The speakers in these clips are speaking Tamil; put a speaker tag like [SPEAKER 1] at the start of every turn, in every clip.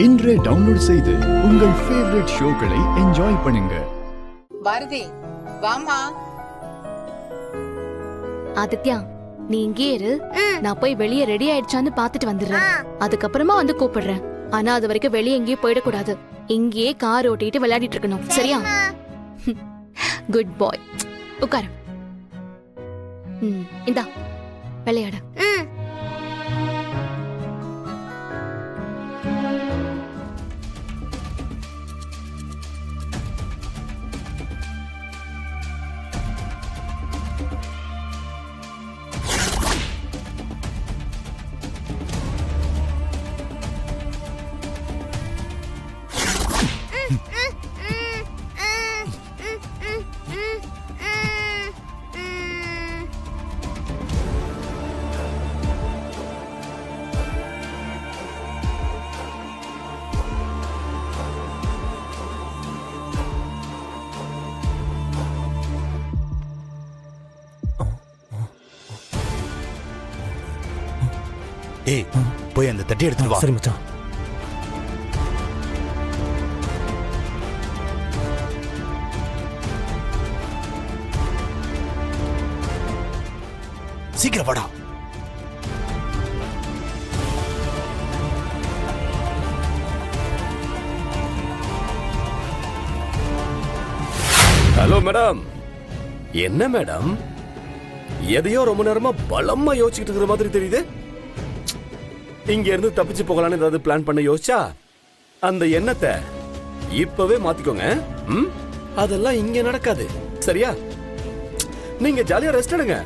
[SPEAKER 1] இன்றே டவுன்லோட் செய்து உங்கள் ஃபேவரட் ஷோக்களை என்ஜாய் பண்ணுங்க.
[SPEAKER 2] பாரதி வாமா.
[SPEAKER 3] ஆதித்யா, நீ இங்கே இரு. நான் போய் வெளியே ரெடி ஆயிடுச்சான்னு பாத்துட்டு வந்துடுறேன். அதுக்கப்புறமா வந்து கூப்பிடுறேன். ஆனா அது வரைக்கும் வெளியே எங்கேயும் போயிடக்கூடாது. இங்கேயே கார் ஓட்டிட்டு விளையாடிட்டு இருக்கணும், சரியா? குட் பாய். உட்காரு. இந்தா விளையாட.
[SPEAKER 4] ஏய், போய் அந்த தட்டி எடுத்துட்டு வா.
[SPEAKER 5] சரி மச்சான்.
[SPEAKER 4] சீக்கிரம் வாடா.
[SPEAKER 6] Hello madam. என்ன மேடம், எதையோ ரொம்ப நேரமா பலமா யோசிச்சுட்டு இருக்கிற மாதிரி தெரியுது. இங்க இருந்து தப்பிச்சு போகலான்னு ஏதாவது பிளான் பண்ண யோசிச்சா அந்த எண்ணத்தை இப்பவே மாத்திக்கோங்க. அதெல்லாம் இங்க நடக்காது, சரியா? நீங்க ஜாலியா ரெஸ்ட் எடுங்க.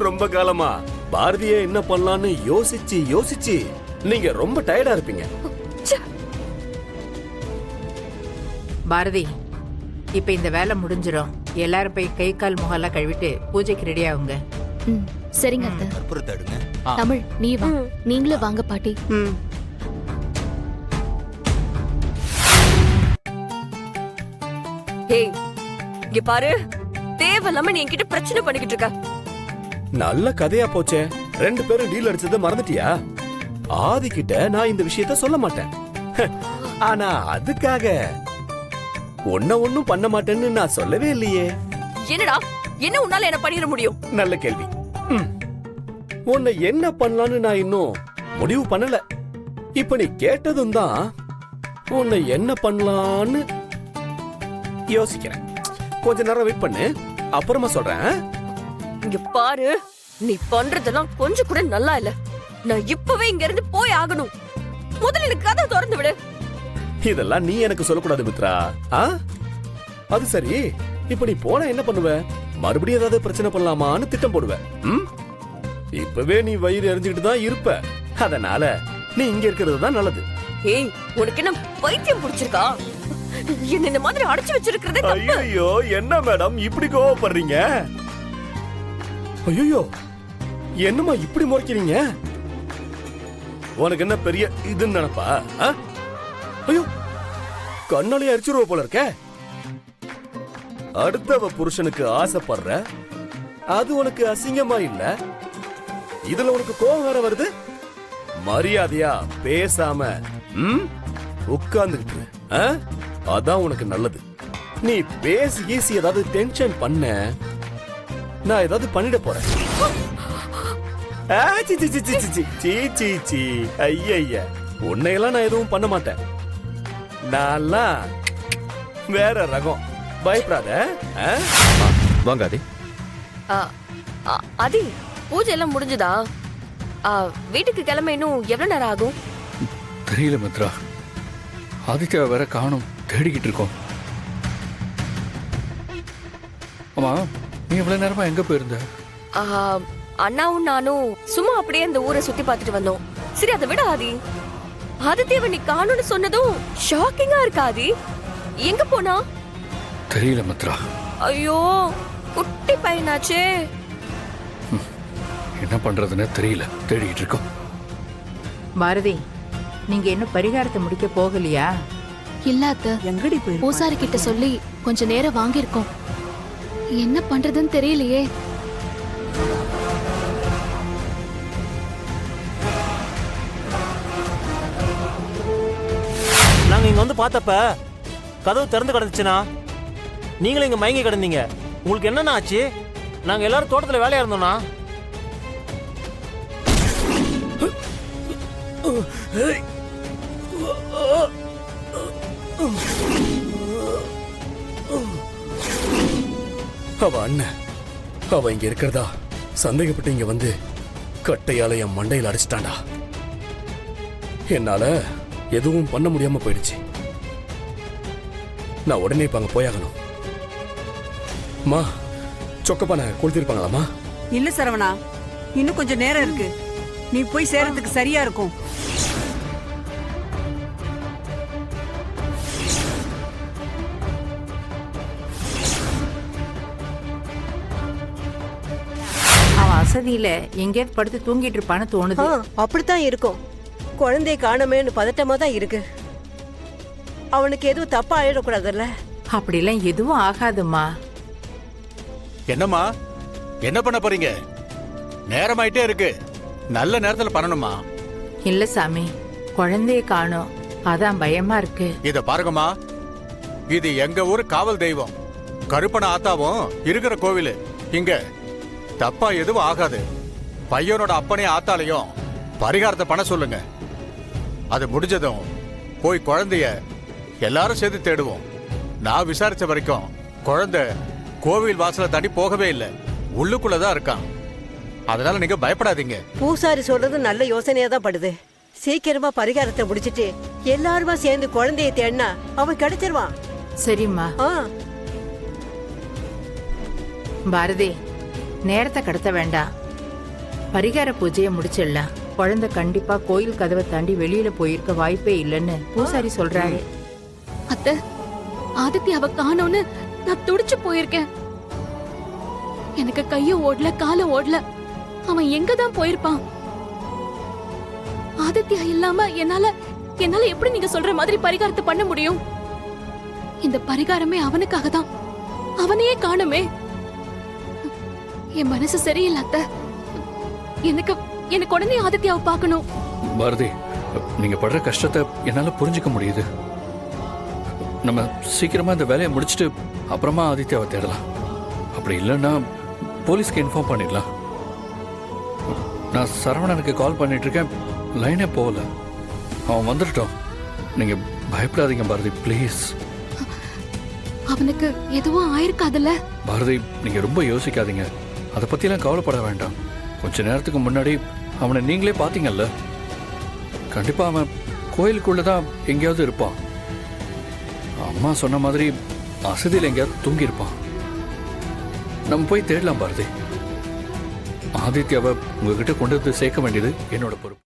[SPEAKER 6] ரொம்ப காலமா பாரதியே என்ன பண்ணலான்னு யோசிச்சு யோசிச்சு நீங்க ரொம்ப டயர்டா இருப்பீங்க.
[SPEAKER 2] பாரதி, இப்ப இந்த வேலை முடிஞ்சிடும். எல்லாரும் போய் கை கால் முகெல்லாம் கழுவிட்டு பூஜைக்கு ரெடி ஆகுங்க.
[SPEAKER 3] சரிங்க அத்தை.
[SPEAKER 4] கற்பூரத்தை எடுங்க.
[SPEAKER 3] தமிழ், நீ வா. நீங்களும் வாங்க பாட்டி.
[SPEAKER 7] ஹேய், இங்க பாரு. தேவையில்லாம நீ என்கிட்ட பிரச்சனை பண்ணிக்கிட்டு இருக்க.
[SPEAKER 6] நல்ல கதையா போச்சே. 2 பேரும் டீல் அடிச்சதை மறந்துட்டியா? ஆதி கிட்ட நான் இந்த விஷயத்த சொல்ல மாட்டேன். ஆனா அதுக்காக ஒன்னும் பண்ண மாட்டேன்னு நான் சொல்லவே இல்லையே.
[SPEAKER 7] என்னடா, என்ன உன்னால என்ன பண்ணிட முடியும்?
[SPEAKER 6] நல்ல கேள்வி. உன்னை என்ன பண்ணலான்னு நான் இன்னும் முடிவு பண்ணல. இப்ப நீ கேட்டதும் தான் உன்னை என்ன பண்ணலான்னு யோசிக்கிறேன். கொஞ்ச நேரம் வெயிட் பண்ணு, அப்புறமா சொல்றேன்.
[SPEAKER 7] இங்க பாரு, நீ பண்றதெல்லாம் கொஞ்சம் கூட நல்லா இல்ல. நான் இப்பவே இங்க இருந்து போய் ஆகணும். முதல்ல எனக்கு கதை திறந்து விடு.
[SPEAKER 6] இதெல்லாம் நீ எனக்கு சொல்லக்கூடாது மித்ரா. அது சரி, இப்ப நீ போனா என்ன பண்ணுவ? மறுபடியும் ஏதாவது பிரச்சனை பண்ணலாமான்னு திட்டம் போடுவ. இப்பவே நீ வயிறு எரிஞ்சுக்கிட்டு தான் இருப்ப. அதனால நீ இங்க இருக்கிறது தான் நல்லது.
[SPEAKER 7] ஏய், உனக்கு என்ன பைத்தியம் பிடிச்சிருக்கா? என்ன இந்த மாதிரி அடைச்சு வச்சிருக்கிறதே தப்பு.
[SPEAKER 6] ஐயோ, என்ன மேடம் இப்படி கோவப்படுறீங்க? ஐயோ, என்னமா இப்படி முறைக்கிறீங்க? உனக்கு என்ன பெரிய இதுன்னு நினைப்பா? ஐயோ, கண்ணாலே அரிச்சிருவ போல இருக்க. அடுத்தவ புருஷனுக்கு ஆசைப்படுற, அது உனக்கு அசிங்கமா இல்ல? இதுல உனக்கு கோவம் வேற வருது. மரியாதையா பேசாம உட்கார்ந்துகிட்டு அதான் உனக்கு நல்லது. நீ பேசி கீசி ஏதாவது டென்ஷன் பண்ண, நான் ஏதாவது பண்ணிட போறேன். ஐயா, உன்னையெல்லாம் நான் எதுவும் பண்ண மாட்டேன். நான்லாம் வேற ரகம். பயப்படாத.
[SPEAKER 8] வாங்க ஆதி.
[SPEAKER 7] ஆதி, பூஜை எல்லாம் முடிஞ்சதா? வீட்டுக்கு கிளம்ப இன்னும் எவ்வளவு நேரம் ஆகும்?
[SPEAKER 8] தெரியல மித்ரா. ஆதித்யா வேற காணும், தேடிக்கிட்டு இருக்கோம். ஆமா, நீ இவ்வளவு நேரமா எங்க போயிருந்த?
[SPEAKER 7] அண்ணாவும் நானும் சும்மா அப்படியே இந்த ஊரை சுத்தி பார்த்துட்டு வந்தோம். சரி, அதை விட ஆதி, ஆதித்யாவை நீ காணும்னு சொன்னதும் ஷாக்கிங்கா இருக்கு. ஆதி எங்க போனா?
[SPEAKER 8] தெரியல மித்ரா.
[SPEAKER 7] ஐயோ, குட்டி பையனாச்சே.
[SPEAKER 8] என்ன பண்றதுன்னு தெரியல, தேடிக்கிட்டு இருக்கோம்.
[SPEAKER 2] பாரதி, நீங்க இன்னும் பரிகாரத்தை முடிக்க போகலையா?
[SPEAKER 3] இல்ல அத்தை,
[SPEAKER 2] எங்கடி போய்
[SPEAKER 3] பூசாரி கிட்ட சொல்லி கொஞ்ச நேரம் வாங்கியிருக்கோம். என்ன பண்றதுன்னு தெரியலையே.
[SPEAKER 5] இங்க வந்து பார்த்தப்ப கதவு திறந்து கிடந்துச்சுண்ணா. நீங்களும் இங்க மயங்கி கிடந்தீங்க. உங்களுக்கு என்னண்ணா ஆச்சு? நாங்க எல்லாரும் தோட்டத்துல வேலையா இருந்தோம்ண்ணா.
[SPEAKER 6] அவ அண்ணன் அவ இங்க இருக்கிறதா சந்தேகப்பட்டு இங்க வந்து கட்டையால என் மண்டையில் அடிச்சிட்டான்டா. என்னால எதுவும் பண்ண முடியாம போயிடுச்சு. நான் உடனே இப்ப அங்க போயாகணும். மா, சொக்கப்பான கொளுத்திருப்பாங்களாமா?
[SPEAKER 9] இல்ல சரவணா, இன்னும் கொஞ்சம் நேரம் இருக்கு. நீ போய் சேரத்துக்கு சரியா இருக்கும்.
[SPEAKER 2] அவன் அசதியில எங்கேயாவது படுத்து தூங்கிட்டு இருப்பான்னு தோணுது.
[SPEAKER 10] அப்படித்தான் இருக்கும். குழந்தைய காணமேன்னு பதட்டமா தான் இருக்கு. அவனுக்கு எதுவும் தப்பா ஆயிடக்கூடாதுல்ல.
[SPEAKER 2] அப்படிலாம் எதுவும் ஆகாதுமா.
[SPEAKER 4] என்னம்மா என்ன பண்ண போறீங்க? நேரமாயிட்டே இருக்கு. நல்ல நேரத்துல பண்ணணுமா?
[SPEAKER 2] இல்ல சாமி, குழந்தைய காணோம், அதான் பயமா இருக்கு.
[SPEAKER 4] இத பாருங்கம்மா, இது எங்க ஊர் காவல் தெய்வம். கருப்பண ஆத்தாவும் இருக்கிற கோவில். இங்க தப்பா எதுவும் ஆகாது. பையனோட அப்பனே ஆத்தாலையும் பரிகாரத்தை பண்ண சொல்லுங்க. அது முடிஞ்சதும் போய் குழந்தைய எல்லாரும் சேர்த்து தேடுவோம். நான் விசாரிச்ச வரைக்கும் குழந்தை கோவில் வாசலை தாண்டி போகவே இல்லை, உள்ளுக்குள்ளதான் இருக்கான். அதனால நீங்க பயப்படாதீங்க.
[SPEAKER 10] பூசாரி சொல்றது நல்ல யோசனையா தான் படுது. சீக்கிரமா பரிகாரத்தை முடிச்சிட்டு எல்லாருமா சேர்ந்து குழந்தைய தேடினா அவன் கிடைச்சிருவான்.
[SPEAKER 2] சரிம்மா. பாரதி, நேரத்தை கடத்த வேண்டாம். பரிகார பூஜையை முடிச்சிடலாம். குழந்தை கண்டிப்பா கோயில் கதவை தாண்டி வெளியில போயிருக்க வாய்ப்பே இல்லைன்னு பூசாரி சொல்றாரு.
[SPEAKER 3] அத்தை, ஆதித்யாவை காணோன்னு நான் துடிச்சு போயிருக்கேன். எனக்கு கையும் ஓடல, காலும் ஓடல. அவன் எங்க தான் போயிருப்பான்? ஆதித்யா இல்லாம என்னால எப்படி நீங்க சொல்ற மாதிரி பரிகாரத்தை பண்ண முடியும்? இந்த பரிகாரமே அவனுக்காக தான். அவனையே காணுமே. என் மனசு சரியில்லை அத்தை. எனக்கு உடனே ஆதித்யாவை பார்க்கணும்.
[SPEAKER 8] பாரதி, நீங்க படுற கஷ்டத்தை என்னால புரிஞ்சுக்க முடியுது. நம்ம சீக்கிரமா இந்த வேலையை முடிச்சுட்டு அப்புறமா ஆதித்யாவை தேடலாம். அப்படி இல்லைன்னா போலீஸ்க்கு இன்ஃபார்ம் பண்ணிடலாம். நான் சரவணனுக்கு கால் பண்ணிட்டு இருக்கேன், லைனே போகல. அவன் வந்துட்டோம். நீங்க பயப்படாதீங்க பாரதி, ப்ளீஸ்.
[SPEAKER 3] அவனுக்கு எதுவும் ஆயிருக்காதுல்ல?
[SPEAKER 8] பாரதி, நீங்க ரொம்ப யோசிக்காதீங்க. அதை பத்திலாம் கவலைப்பட வேண்டாம். கொஞ்ச நேரத்துக்கு முன்னாடி அவனை நீங்களே பாத்தீங்கல்ல. கண்டிப்பா அவன் கோயிலுக்குள்ளதான் எங்கேயாவது இருப்பான். அம்மா சொன்ன மாதிரி அசதியில் எங்கேயாவது தூங்கி இருப்பான். நம்ம போய் தேடலாம் பாரதி. ஆதித்யாவை உங்ககிட்ட கொண்டு வந்து சேர்க்க வேண்டியது என்னோட பொறுப்பு.